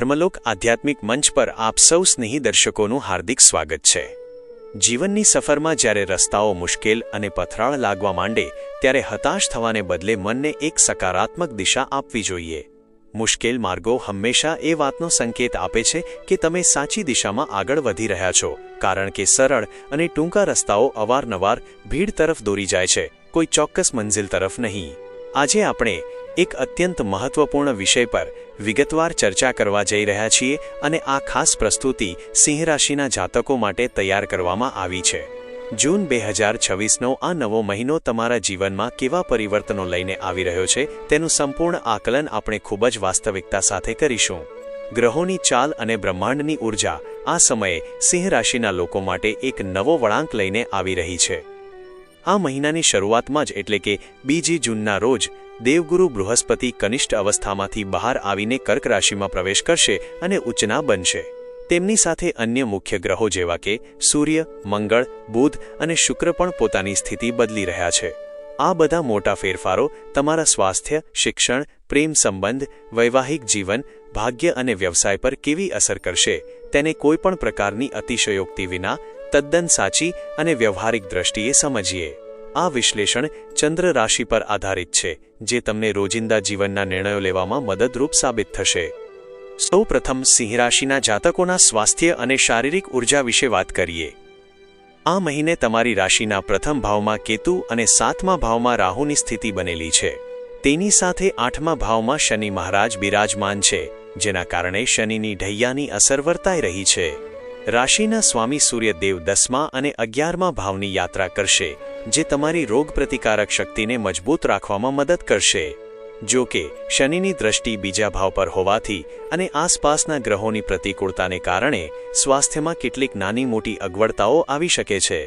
ધર્મલોક આધ્યાત્મિક મંચ પર આપ સૌ સ્નેહી દર્શકોનું હાર્દિક સ્વાગત છે। જીવનની સફરમાં જ્યારે રસ્તાઓ મુશ્કેલ અને પથરાળ લાગવા માંડે ત્યારે હતાશ થવાને બદલે મનને એક સકારાત્મક દિશા આપવી જોઈએ। મુશ્કેલ માર્ગો હંમેશા એ વાતનો સંકેત આપે છે કે તમે સાચી દિશામાં આગળ વધી રહ્યા છો, કારણ કે સરળ અને ટૂંકા રસ્તાઓ અવારનવાર ભીડ તરફ દોરી જાય છે, કોઈ ચોક્કસ મંઝિલ તરફ નહીં। આજે આપણે એક અત્યંત મહત્વપૂર્ણ વિષય પર વિગતવાર ચર્ચા કરવા જઈ રહ્યા છીએ અને આ ખાસ પ્રસ્તુતિ સિંહ રાશિના જાતકો માટે તૈયાર કરવામાં આવી છે। જૂન 2026નો આ નવો મહિનો તમારા જીવનમાં કેવા પરિવર્તનો લઈને આવી રહ્યો છે તેનું સંપૂર્ણ આકલન આપણે ખૂબ જ વાસ્તવિકતા સાથે કરીશું। ગ્રહોની ચાલ અને બ્રહ્માંડની ઉર્જા આ સમયે સિંહ રાશિના લોકો માટે એક નવો વળાંક લઈને આવી રહી છે। આ મહિનાની શરૂઆતમાં જ એટલે કે 2 જૂનના રોજ દેવગુરુ બૃહસ્પતિ કનિષ્ઠ અવસ્થામાંથી બહાર આવીને કર્ક રાશિમાં પ્રવેશ કરશે અને ઉચ્ચના બનશે। તેમની સાથે અન્ય મુખ્ય ગ્રહો જેવા કે સૂર્ય, મંગળ, બુધ અને શુક્ર પણ પોતાની સ્થિતિ બદલી રહ્યા છે। આ બધા મોટા ફેરફારો તમારા સ્વાસ્થ્ય, શિક્ષણ, પ્રેમ સંબંધ, વૈવાહિક જીવન, ભાગ્ય અને વ્યવસાય પર કેવી અસર કરશે તેને કોઈપણ પ્રકારની અતિશયોક્તિ વિના તદ્દન સાચી અને વ્યવહારિક દ્રષ્ટિએ સમજીએ। આ વિશ્લેષણ ચંદ્ર રાશિ પર આધારિત છે, જે તમને રોજિંદા જીવનના નિર્ણયો લેવામાં મદદરૂપ સાબિત થશે। સૌપ્રથમ સિંહ રાશિના જાતકોના સ્વાસ્થ્ય અને શારીરિક ઉર્જા વિશે વાત કરીએ। આ મહિને તમારી રાશિના પ્રથમ ભાવમાં કેતુ અને 7મા ભાવમાં રાહુની સ્થિતિ બનેલી છે। તેની સાથે 8મા ભાવમાં શનિ મહારાજ બિરાજમાન છે, જેના કારણે શનિની ઢૈયાની અસર વર્તાઈ રહી છે। રાશિના સ્વામી સૂર્યદેવ 10મા અને 11મા ભાવની યાત્રા કરશે, જે તમારી રોગપ્રતિકારક શક્તિને મજબૂત રાખવામાં મદદ કરશે। જો કે શનિની દ્રષ્ટિ બીજા ભાવ પર હોવાથી અને આસપાસના ગ્રહોની પ્રતિકૂળતાને કારણે સ્વાસ્થ્યમાં કેટલીક નાની મોટી અગવડતાઓ આવી શકે છે।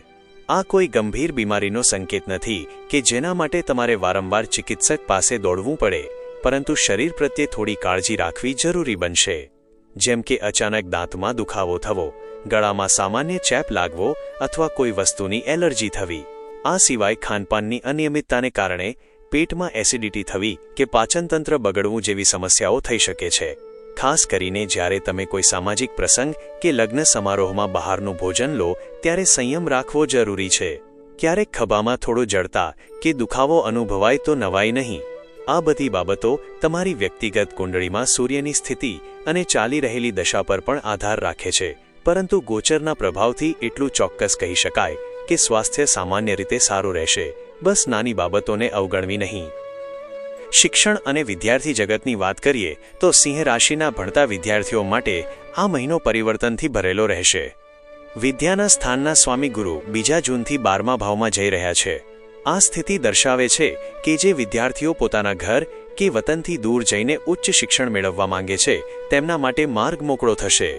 આ કોઈ ગંભીર બીમારીનો સંકેત નથી કે જેના માટે તમારે વારંવાર ચિકિત્સક પાસે દોડવું પડે, પરંતુ શરીર પ્રત્યે થોડી કાળજી રાખવી જરૂરી બનશે। જેમ કે અચાનક દાંતમાં દુખાવો થવો, ગળામાં સામાન્ય ચેપ લાગવો અથવા કોઈ વસ્તુની એલર્જી થવી। આ સિવાય ખાનપાનની અનિયમિતતાને કારણે પેટમાં એસિડિટી થવી કે પાચનતંત્ર બગડવું જેવી સમસ્યાઓ થઈ શકે છે। ખાસ કરીને જ્યારે તમે કોઈ સામાજિક પ્રસંગ કે લગ્ન સમારોહમાં બહારનું ભોજન લો ત્યારે સંયમ રાખવો જરૂરી છે। ક્યારેક ખભામાં થોડું જડતા કે દુખાવો અનુભવાય તો નવાઈ નહીં। આ બધી બાબતો તમારી વ્યક્તિગત કુંડળીમાં સૂર્યની સ્થિતિ અને ચાલી રહેલી દશા પર પણ આધાર રાખે છે, પરંતુ ગોચરના પ્રભાવથી એટલું ચોક્કસ કહી શકાય કે સ્વાસ્થ્ય સામાન્ય રીતે સારું રહેશે, બસ નાની બાબતોને અવગણવી નહીં। શિક્ષણ અને વિદ્યાર્થી જગતની વાત કરીએ તો સિંહ રાશિના ભણતા વિદ્યાર્થીઓ માટે આ મહિનો પરિવર્તનથી ભરેલો રહેશે। વિદ્યાના સ્થાનના સ્વામી ગુરુ 2 જૂનથી 12મા ભાવમાં જઈ રહ્યા છે। આ સ્થિતિ દર્શાવે છે કે જે વિદ્યાર્થીઓ પોતાના ઘર કે વતનથી દૂર જઈને ઉચ્ચ શિક્ષણ મેળવવા માંગે છે તેમના માટે માર્ગ મોકળો થશે।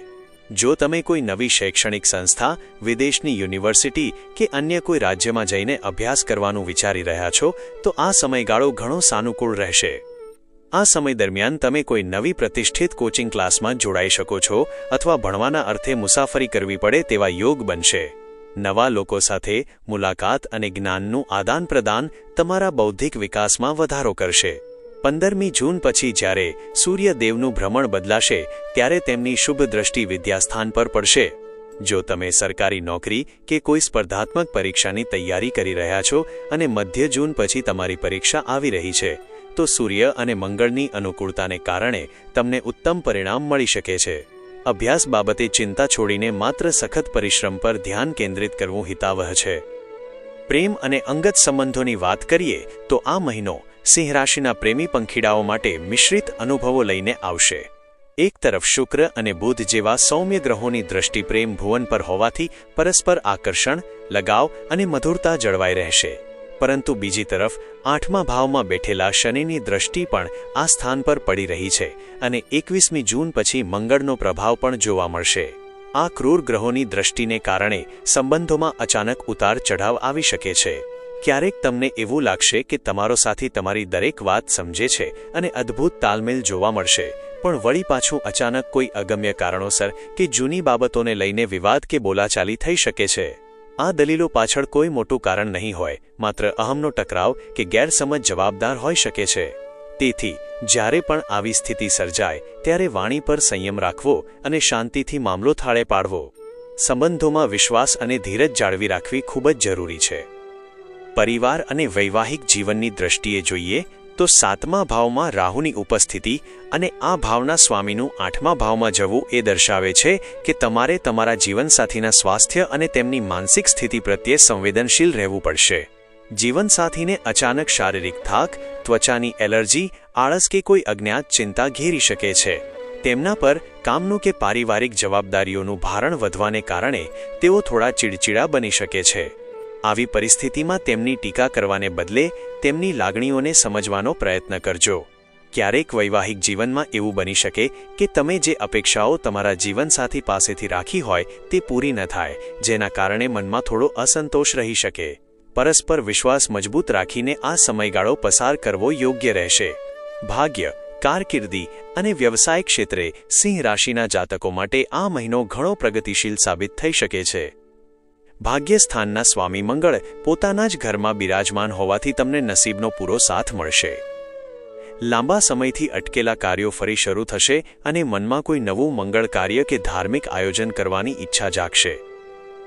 જો તમે કોઈ નવી શૈક્ષણિક સંસ્થા, વિદેશની યુનિવર્સિટી કે અન્ય કોઈ રાજ્યમાં જઈને અભ્યાસ કરવાનું વિચારી રહ્યા છો તો આ સમયગાળો ઘણો સાનુકૂળ રહેશે। આ સમય દરમિયાન તમે કોઈ નવી પ્રતિષ્ઠિત કોચિંગ ક્લાસમાં જોડાઈ શકો છો અથવા ભણવાના અર્થે મુસાફરી કરવી પડે તેવા યોગ બનશે। નવા લોકો સાથે મુલાકાત અને જ્ઞાનનું આદાન પ્રદાન તમારા બૌદ્ધિક વિકાસમાં વધારો કરશે। 15મી જૂન પછી જ્યારે સૂર્યદેવનું ભ્રમણ બદલાશે ત્યારે તેમની શુભ દ્રષ્ટિ વિદ્યાસ્થાન પર પડશે। જો તમે સરકારી નોકરી કે કોઈ સ્પર્ધાત્મક પરીક્ષાની તૈયારી કરી રહ્યા છો અને મધ્ય જૂન પછી તમારી પરીક્ષા આવી રહી છે તો સૂર્ય અને મંગળની અનુકૂળતાને કારણે તમને ઉત્તમ પરિણામ મળી શકે છે। અભ્યાસ બાબતે ચિંતા છોડીને માત્ર સખત પરિશ્રમ પર ધ્યાન કેન્દ્રિત કરવું હિતાવહ છે। પ્રેમ અને અંગત સંબંધોની વાત કરીએ તો આ મહિનો સિંહ રાશિના પ્રેમી પંખીડાઓ માટે મિશ્રિત અનુભવો લઈને આવશે। એક તરફ શુક્ર અને બુધ જેવા સૌમ્ય ગ્રહોની દ્રષ્ટિ પ્રેમ ભુવન પર હોવાથી પરસ્પર આકર્ષણ, લગાવ અને મધુરતા જળવાઈ રહેશે, પરંતુ બીજી તરફ 8મા ભાવમાં બેઠેલા શનિની દ્રષ્ટિ પણ આ સ્થાન પર પડી રહી છે અને 21મી જૂન પછી મંગળનો પ્રભાવ પણ જોવા મળશે। આ ક્રૂર ગ્રહોની દ્રષ્ટિને કારણે સંબંધોમાં અચાનક ઉતાર ચઢાવ આવી શકે છે। ક્યારેક તમને એવું લાગશે કે તમારો સાથી તમારી દરેક વાત સમજે છે અને અદ્ભુત તાલમેલ જોવા મળશે, પણ વળી પાછું અચાનક કોઈ અગમ્ય કારણોસર કે જૂની બાબતોને લઈને વિવાદ કે બોલાચાલી થઈ શકે છે। આ દલીલો પાછળ કોઈ મોટું કારણ નહીં હોય, માત્ર અહમનો ટકરાવ કે ગેરસમજ જવાબદાર હોઈ શકે છે। તેથી જ્યારે પણ આવી સ્થિતિ સર્જાય ત્યારે વાણી પર સંયમ રાખવો અને શાંતિથી મામલો થાળે પાડવો. સંબંધોમાં વિશ્વાસ અને ધીરજ જાળવી રાખવી ખૂબ જ જરૂરી છે. પરિવાર અને વૈવાહિક જીવનની દૃષ્ટિએ જોઈએ તો 7મા ભાવમાં રાહુની ઉપસ્થિતિ અને આ ભાવના સ્વામીનું 8મા ભાવમાં જવું એ દર્શાવે છે કે તમારે તમારા જીવનસાથીના સ્વાસ્થ્ય અને તેમની માનસિક સ્થિતિ પ્રત્યે સંવેદનશીલ રહેવું પડશે. જીવનસાથીને અચાનક શારીરિક થાક, ત્વચાની એલર્જી, આળસ કે કોઈ અજ્ઞાત ચિંતા ઘેરી શકે છે. તેમના પર કામનું કે પારિવારિક જવાબદારીઓનું ભારણ વધવાને કારણે તેઓ થોડા ચીડચીડા બની શકે છે. આવી પરિસ્થિતિમાં તેમની ટીકા કરવાને બદલે તેમની લાગણીઓને સમજવાનો પ્રયત્ન કરજો. ક્યારેક વૈવાહિક જીવનમાં એવું બની શકે કે તમે જે અપેક્ષાઓ તમારા જીવનસાથી પાસેથી રાખી હોય તે પૂરી ન થાય, જેના કારણે મનમાં થોડો અસંતોષ રહી શકે. પરસ્પર વિશ્વાસ મજબૂત રાખીને આ સમયગાળો પસાર કરવો યોગ્ય રહેશે. ભાગ્ય, કારકિર્દી અને વ્યવસાય ક્ષેત્રે સિંહ રાશિના જાતકો માટે આ મહિનો ઘણો પ્રગતિશીલ સાબિત થઈ શકે છે. ભાગ્યસ્થાનના સ્વામી મંગળ પોતાના જ ઘરમાં બિરાજમાન હોવાથી તમને નસીબનો પૂરો સાથ મળશે. લાંબા સમયથી અટકેલા કાર્યો ફરી શરૂ થશે અને મનમાં કોઈ નવું મંગળ કાર્ય કે ધાર્મિક આયોજન કરવાની ઈચ્છા જાગશે.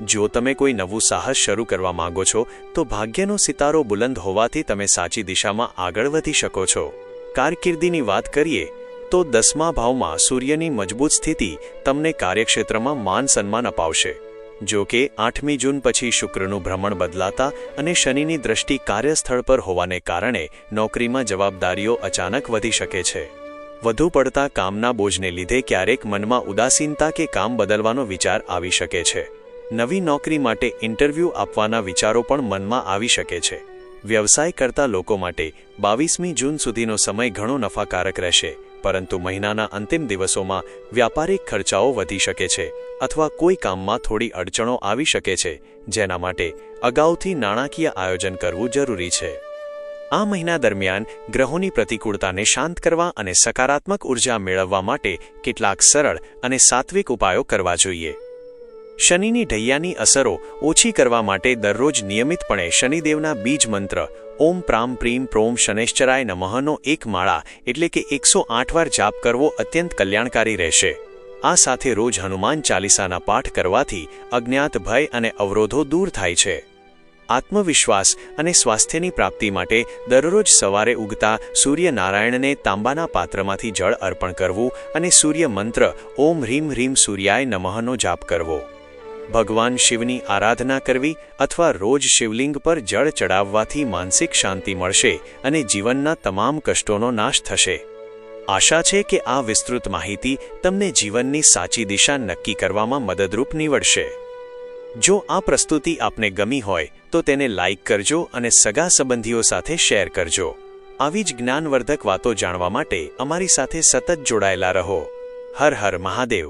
જો તમે કોઈ નવું સાહસ શરૂ કરવા માંગો છો તો ભાગ્યનો સિતારો બુલંદ હોવાથી તમે સાચી દિશામાં આગળ વધી શકો છો. કારકિર્દીની વાત કરીએ તો 10મા ભાવમાં સૂર્યની મજબૂત સ્થિતિ તમને કાર્યક્ષેત્રમાં માન સન્માન અપાવશે. જો કે 8મી જૂન પછી શુક્રનું ભ્રમણ બદલાતા અને શનિની દ્રષ્ટિ કાર્યસ્થળ પર હોવાને કારણે નોકરીમાં જવાબદારીઓ અચાનક વધી શકે છે. વધુ પડતા કામના બોજને લીધે ક્યારેક મનમાં ઉદાસીનતા કે કામ બદલવાનો વિચાર આવી શકે છે. નવી નોકરી માટે ઇન્ટરવ્યૂ આપવાના વિચારો પણ મનમાં આવી શકે છે. વ્યવસાય કરતા લોકો માટે 22મી જૂન સુધીનો સમય ઘણો નફાકારક રહેશે, પરંતુ મહિનાના અંતિમ દિવસોમાં વ્યાપારિક ખર્ચાઓ વધી શકે છે અથવા કોઈ કામમાં થોડી અડચણો આવી શકે છે, જેના માટે અગાઉથી નાણાકીય આયોજન કરવું જરૂરી છે. આ મહિના દરમિયાન ગ્રહોની પ્રતિકૂળતાને શાંત કરવા અને સકારાત્મક ઉર્જા મેળવવા માટે કેટલાક સરળ અને સાત્વિક ઉપાયો કરવા જોઈએ. શનિની ઢૈયાની અસરો ઓછી કરવા માટે દરરોજ નિયમિતપણે શનિદેવના બીજ મંત્ર ઓમ પ્રામ પ્રીમ પ્રોમ શનૈશ્ચરાય નમઃનો એક માળા એટલે કે 108 વાર જાપ કરવો અત્યંત કલ્યાણકારી રહેશે. આ સાથે રોજ હનુમાન ચાલીસાના પાઠ કરવાથી અજ્ઞાત ભય અને અવરોધો દૂર થાય છે. આત્મવિશ્વાસ અને સ્વાસ્થ્યની પ્રાપ્તિ માટે દરરોજ સવારે ઉગતા સૂર્યનારાયણને તાંબાના પાત્રમાંથી જળ અર્પણ કરવું અને સૂર્ય મંત્ર ઓમ હ્રીમ હ્રીમ સૂર્યાય નમઃનો જાપ કરવો. ભગવાન શિવની આરાધના કરવી અથવા રોજ શિવલિંગ પર જળ ચડાવવાથી માનસિક શાંતિ મળશે અને જીવનના તમામ કષ્ટોનો નાશ થશે. આશા છે કે આ વિસ્તૃત માહિતી તમને જીવનની સાચી દિશા નક્કી કરવામાં મદદરૂપ નીવડશે. જો આ પ્રસ્તુતિ આપને ગમી હોય તો તેને લાઇક કરજો અને સગા સંબંધીઓ સાથે શેર કરજો. આવી જ જ્ઞાનવર્ધક વાતો જાણવા માટે અમારી સાથે સતત જોડાયેલા રહો. હર હર મહાદેવ.